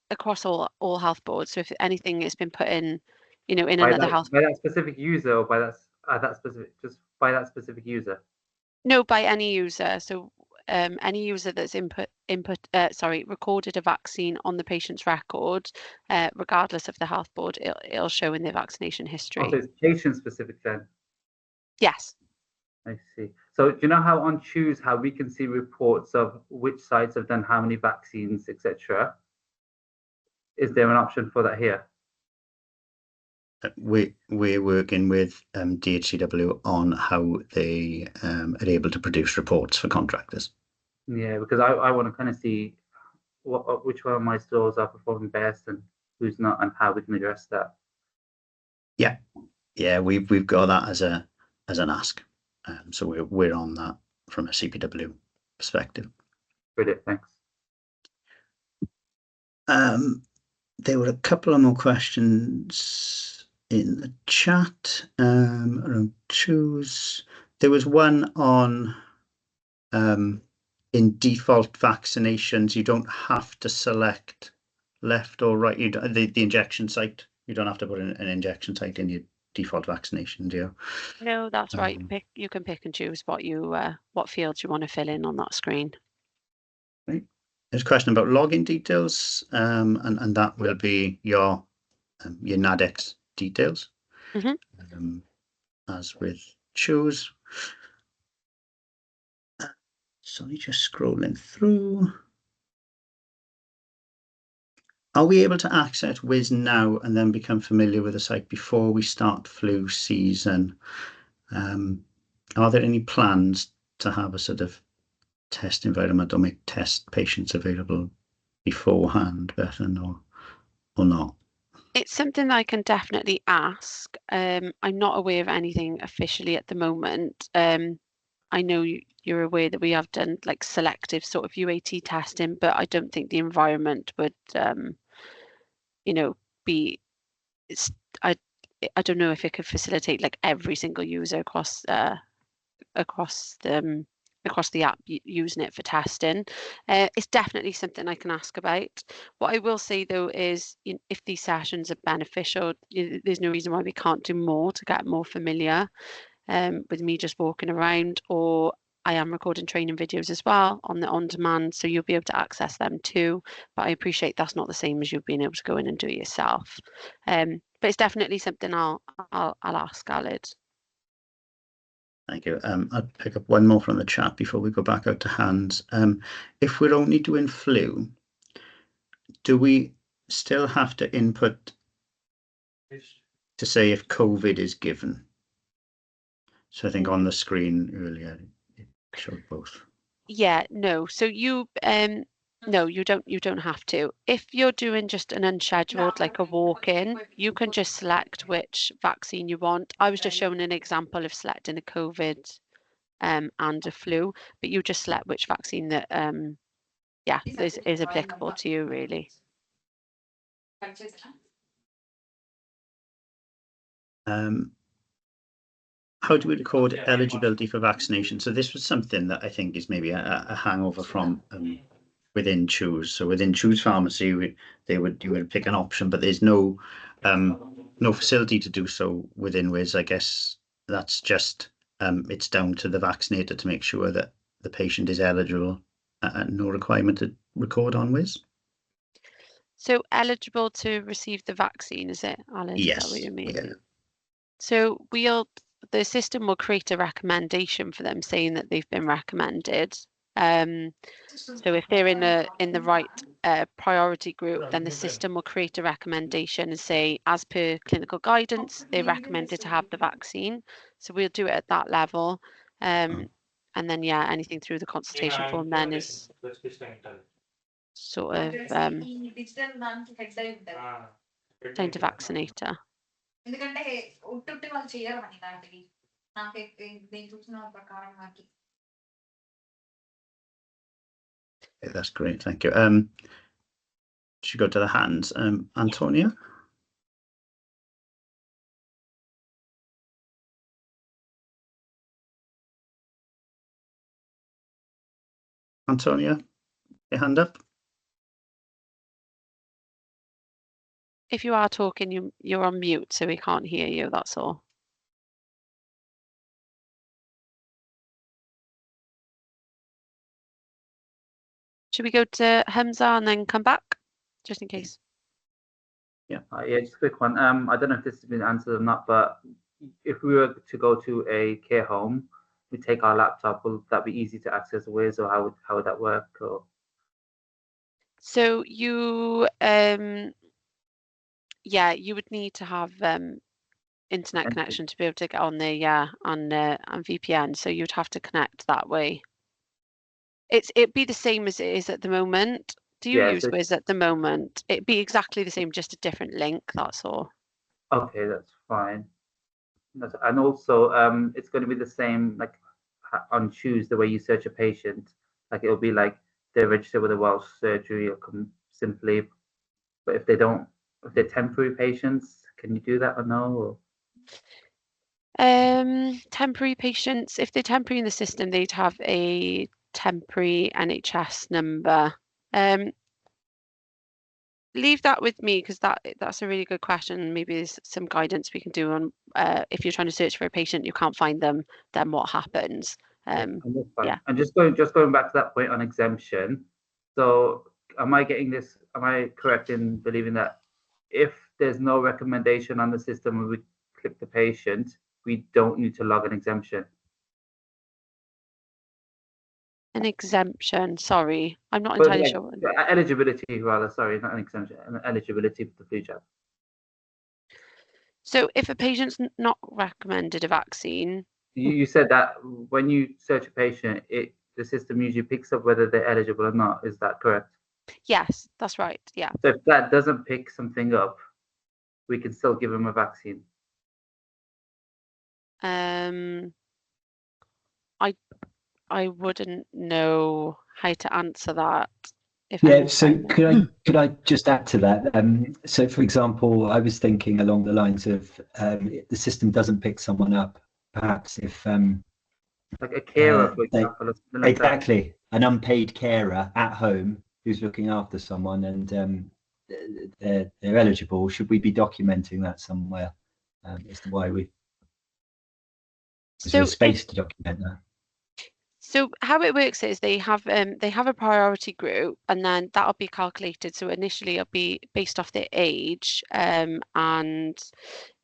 across all health boards. So if anything has been put in, in another health, by that specific user, or by that specific user. No, by any user. So any user that's recorded a vaccine on the patient's record, regardless of the health board, it'll show in the vaccination history. So it's patient specific then? Yes. I see. So do you know how on CHOOS, how we can see reports of which sites have done how many vaccines, etc.? Is there an option for that here? We're working with DHCW on how they are able to produce reports for contractors. Yeah, because I want to kind of see which one of my stores are performing best and who's not, and how we can address that. Yeah, we've got that as an ask. So we're on that from a CPW perspective. Brilliant, thanks. There were a couple of more questions in the chat around choose. There was one on in default vaccinations, you don't have to select left or right. You don't, the injection site. You don't have to put an injection site in your default vaccination, do you? No, that's right. You can pick and choose what fields you want to fill in on that screen. Right. There's a question about login details, and that will be your NADEX details. As with choose. Sorry, just scrolling through. Are we able to access WIS now and then become familiar with the site before we start flu season? Are there any plans to have a sort of test environment or make test patients available beforehand, Bethan, or not? It's something that I can definitely ask. I'm not aware of anything officially at the moment. I know you're aware that we have done like selective sort of UAT testing, but I don't think the environment would, be. I don't know if it could facilitate like every single user across the app using it for testing. It's definitely something I can ask about. What I will say though is, if these sessions are beneficial, there's no reason why we can't do more to get more familiar with me just walking around, or I am recording training videos as well on the on-demand, so you'll be able to access them too. But I appreciate that's not the same as you being able to go in and do it yourself. But it's definitely something I'll ask Aled. Thank you. I'll pick up one more from the chat before we go back out to hands. If we're only doing flu, do we still have to input to say if COVID is given? So I think on the screen earlier, it showed both. Yeah, no. So no, you don't have to. If you're doing just an unscheduled, like a walk-in, you can just select which vaccine you want. I was just showing an example of selecting a COVID and a flu, but you just select which vaccine that is applicable to you, really. How do we record eligibility for vaccination? So this was something that I think is maybe a hangover from within Choose. So within Choose Pharmacy, you would pick an option, but there's no facility to do so within WIS. I guess that's just it's down to the vaccinator to make sure that the patient is eligible, and no requirement to record on WIS. So eligible to receive the vaccine, is it, Alice? Yes. Is that what you mean? Yeah. So the system will create a recommendation for them saying that they've been recommended. So if they're in the right priority group, then the system will create a recommendation and say, as per clinical guidance, they're recommended to have the vaccine. So we'll do it at that level. And then, yeah, anything through the consultation form then is sort of down to vaccinator. Okay, that's great, thank you. Should go to the hands. Antonia? Antonia, your hand up. If you are talking, you're on mute, so we can't hear you, that's all. Should we go to Hamza and then come back, just in case? Yeah, just a quick one. I don't know if this has been answered or not, but if we were to go to a care home, we take our laptop, will that be easy to access WIS, or how would that work? Or... So you you would need to have internet connection to be able to get on the on VPN, so you'd have to connect that way. It'd be the same as it is at the moment. Do you use WIS at the moment? It'd be exactly the same, just a different link, that's all. Okay, that's fine. And also, it's going to be the same like on Choose the way you search a patient. Like it'll be like they're registered with a Welsh surgery or come simply. But if they don't, if they're temporary patients, can you do that or no? Temporary patients, if they're temporary in the system, they'd have a temporary NHS number. Leave that with me because that's a really good question. Maybe there's some guidance we can do on if you're trying to search for a patient, you can't find them, then what happens? Yeah. And just going back to that point on exemption. So am I correct in believing that if there's no recommendation on the system and we click the patient, we don't need to log an exemption? An exemption, sorry. I'm not entirely sure. Eligibility rather, sorry, not an exemption, an eligibility for the flu jab. So if a patient's not recommended a vaccine. You said that when you search a patient, the system usually picks up whether they're eligible or not. Is that correct? Yes, that's right. Yeah. So if that doesn't pick something up, we can still give them a vaccine. I wouldn't know how to answer that. So could I just add to that? So for example, I was thinking along the lines of the system doesn't pick someone up, perhaps if like a carer, for example, exactly, an unpaid carer at home who's looking after someone and they're eligible. Should we be documenting that somewhere as to why is there space to document that? So how it works is they have a priority group, and then that'll be calculated. So initially it'll be based off their age and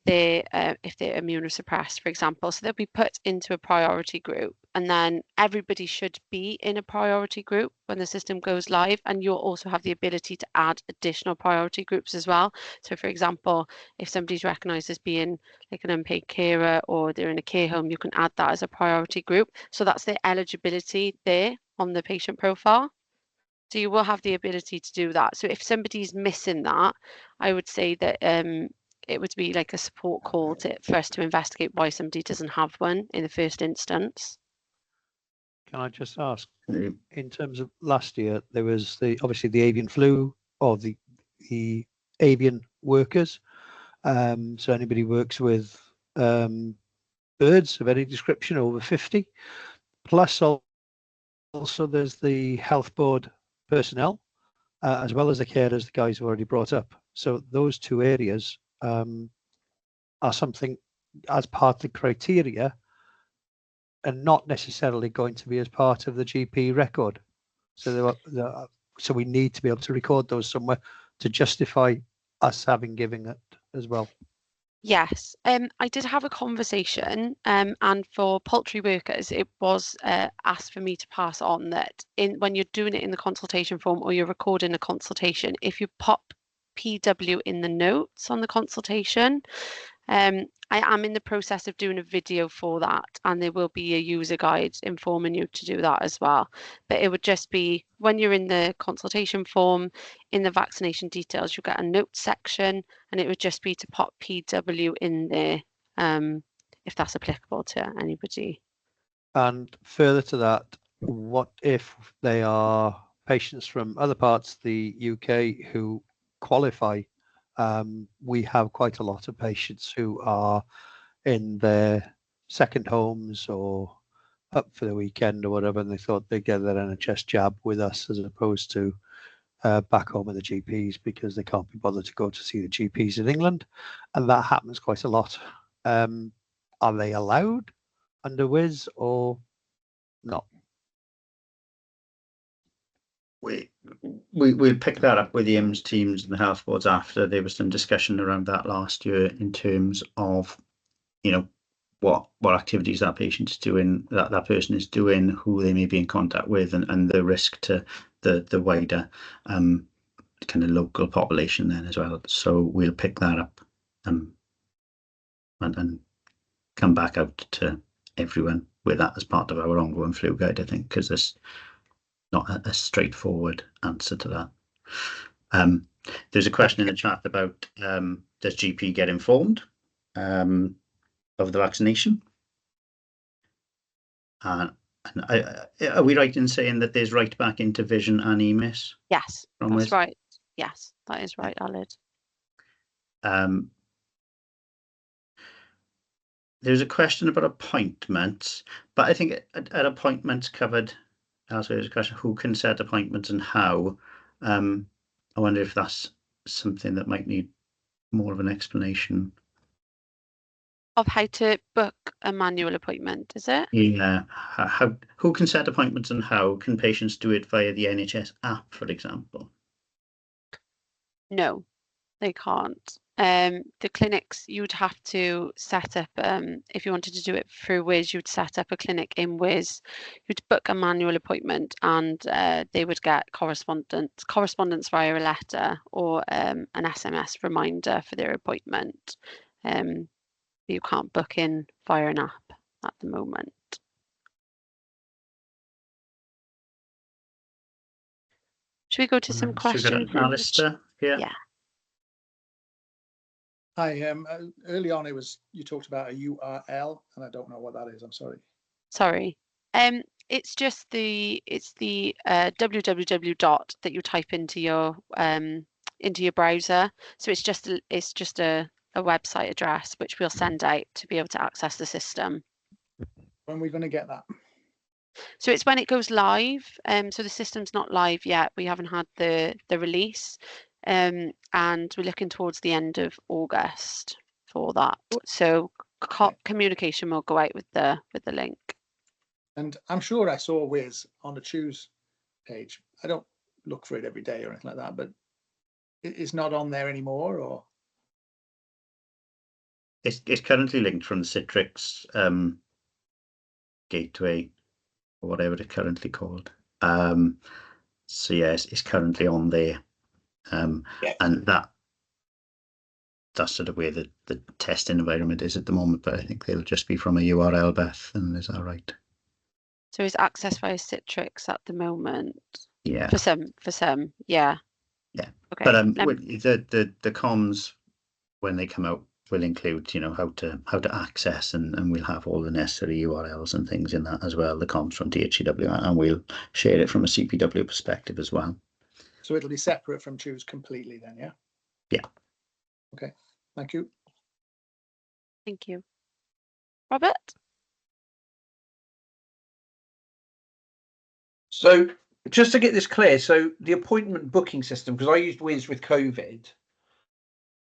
if they're immunosuppressed, for example. So they'll be put into a priority group, and then everybody should be in a priority group when the system goes live. And you'll also have the ability to add additional priority groups as well. So for example, if somebody's recognised as being like an unpaid carer or they're in a care home, you can add that as a priority group. So that's their eligibility there on the patient profile. So you will have the ability to do that. So if somebody's missing that, I would say that it would be like a support call for us to investigate why somebody doesn't have one in the first instance. Can I just ask, in terms of last year, there was obviously the avian flu or the avian workers. So anybody who works with birds of any description over 50, plus also there's the health board personnel, as well as the carers, the guys who already brought up. So those two areas are something as part of the criteria and not necessarily going to be as part of the GP record. So so we need to be able to record those somewhere to justify us having given it as well. Yes, I did have a conversation, and for poultry workers, it was asked for me to pass on that when you're doing it in the consultation form or you're recording a consultation, if you pop PW in the notes on the consultation, I am in the process of doing a video for that, and there will be a user guide informing you to do that as well. But it would just be when you're in the consultation form, in the vaccination details, you'll get a notes section, and it would just be to pop PW in there if that's applicable to anybody. And further to that, what if they are patients from other parts of the UK who qualify? We have quite a lot of patients who are in their second homes or up for the weekend or whatever, and they thought they'd get their NHS jab with us as opposed to back home with the GPs because they can't be bothered to go to see the GPs in England, and that happens quite a lot. Are they allowed under WIS or not? We'll pick that up with the IMS teams and the health boards after. There was some discussion around that last year in terms of, what activities that patient's doing, that person is doing, who they may be in contact with, and the risk to the wider kind of local population then as well. So we'll pick that up and come back out to everyone with that as part of our ongoing flu guide, I think, because there's not a straightforward answer to that. There's a question in the chat about does GP get informed? of the vaccination. And are we right in saying that there's right back into vision and EMIS? Yes, from that's WIS? right. Yes, that is right, Aled. There's a question about appointments, but I think at appointments covered, also there's a question who can set appointments and how. I wonder if that's something that might need more of an explanation. Of how to book a manual appointment, is it? Yeah, who can set appointments and how? Can patients do it via the NHS app, for example? No, they can't. The clinics, you'd have to set up, if you wanted to do it through WIS, you'd set up a clinic in WIS, you'd book a manual appointment, and they would get correspondence via a letter or an SMS reminder for their appointment. You can't book in via an app at the moment. Should we go to some questions? Alistair, Yeah. Hi, early on you talked about a URL, and I don't know what that is. I'm sorry. Sorry. It's just the www dot that you type into your browser. So it's just a website address which we'll send out to be able to access the system. When are we going to get that? So it's when it goes live. So the system's not live yet. We haven't had the release. And we're looking towards the end of August for that. So communication will go out with the link. And I'm sure I saw WIS on the Choose page. I don't look for it every day or anything like that, but it's not on there anymore, or it's currently linked from the Citrix gateway, or whatever it's currently called. So yes, it's currently on there. And that's sort of where the test environment is at the moment, but I think they'll just be from a URL, Beth, and is that right? So it's accessed via Citrix at the moment. Yeah. For some, yeah. Yeah. Okay. But the comms when they come out will include, how to access, and we'll have all the necessary URLs and things in that as well. The comms from DHCW, and we'll share it from a CPW perspective as well. So it'll be separate from Choose completely then, yeah? Yeah. Okay, thank you. Thank you. Robert? So just to get this clear, so the appointment booking system, because I used WIS with COVID,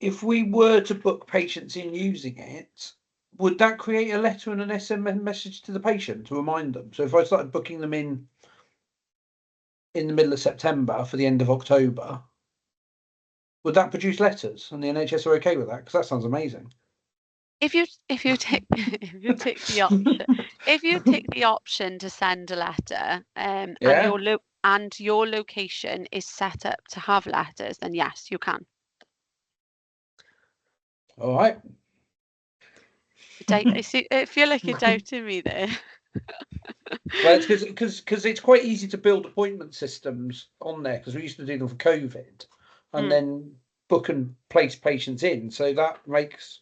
if we were to book patients in using it, would that create a letter and an SMS message to the patient to remind them? So if I started booking them in the middle of September for the end of October, would that produce letters, and the NHS are okay with that? Because that sounds amazing. If you take the option to send a letter, and your location is set up to have letters, then yes, you can. All right. I feel like you're doubting me there. Well, it's because it's quite easy to build appointment systems on there, because we used to do them for COVID, and then book and place patients in. So that makes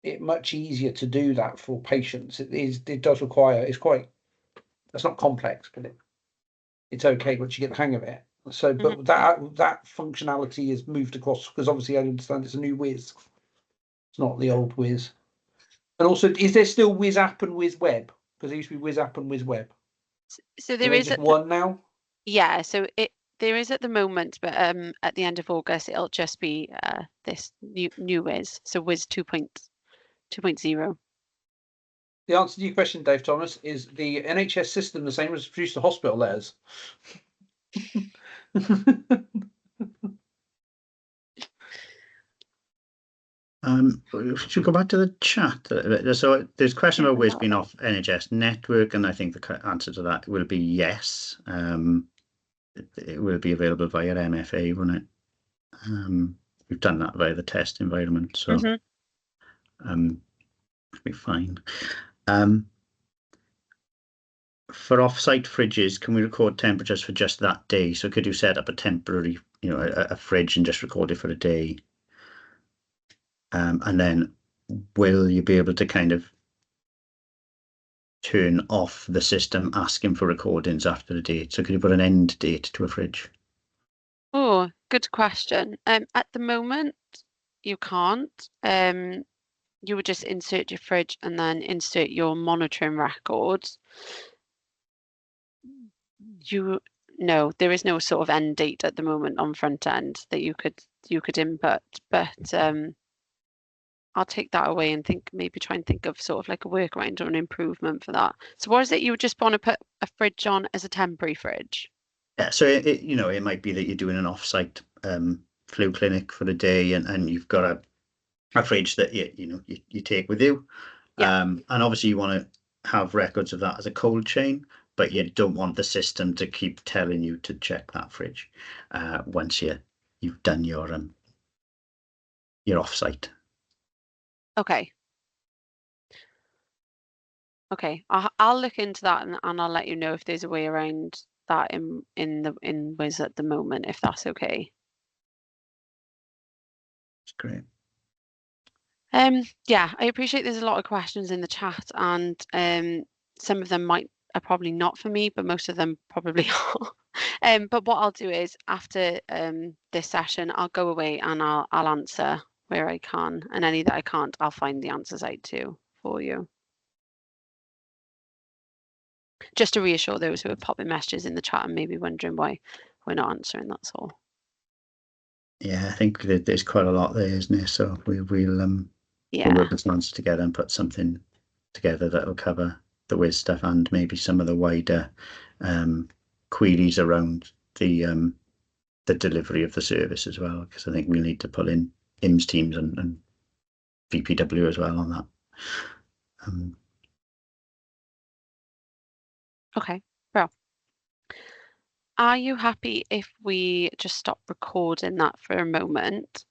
it much easier to do that for patients. It does require, it's not complex, but it's okay once you get the hang of it. So, but that functionality is moved across, because obviously I understand it's a new WIS. It's not the old WIS. And also, is there still WIS app and WIS web? Because there used to be WIS app and WIS web. So there is just one now. Yeah, so there is at the moment, but at the end of August it'll just be this new WIS, so WIS 2.0. The answer to your question, Dave Thomas, is the NHS system the same as produced the hospital letters. Should we go back to the chat? So there's a question about WIS being off NHS network, and I think the answer to that will be yes. It will be available via MFA, won't it? We've done that via the test environment, so it'll be fine. For off-site fridges, can we record temperatures for just that day? So could you set up a temporary, a fridge and just record it for a day? And then will you be able to kind of turn off the system asking for recordings after the date? So could you put an end date to a fridge? Oh, good question. At the moment, you can't. You would just insert your fridge and then insert your monitoring records. No, there is no sort of end date at the moment on front end that you could input, but I'll take that away and maybe try and think of sort of like a workaround or an improvement for that. So what is it you would just want to put a fridge on as a temporary fridge? Yeah, so it might be that you're doing an off-site flu clinic for the day, and you've got a fridge that you take with you. Yeah. And obviously you want to have records of that as a cold chain, but you don't want the system to keep telling you to check that fridge once you've done your off-site. Okay. Okay, I'll look into that and I'll let you know if there's a way around that in WIS at the moment, if that's okay. That's great. Yeah, I appreciate there's a lot of questions in the chat, and some of them are probably not for me, but most of them probably are. But what I'll do is after this session, I'll go away and I'll answer where I can, and any that I can't, I'll find the answers out too for you. Just to reassure those who are popping messages in the chat and maybe wondering why we're not answering, that's all. Yeah, I think there's quite a lot there, isn't there? So we'll work with answers together and put something together that will cover the WIS stuff and maybe some of the wider queries around the delivery of the service as well, because I think we'll need to pull in IMS teams and VPW as well on that. Okay, well, are you happy if we just stop recording that for a moment?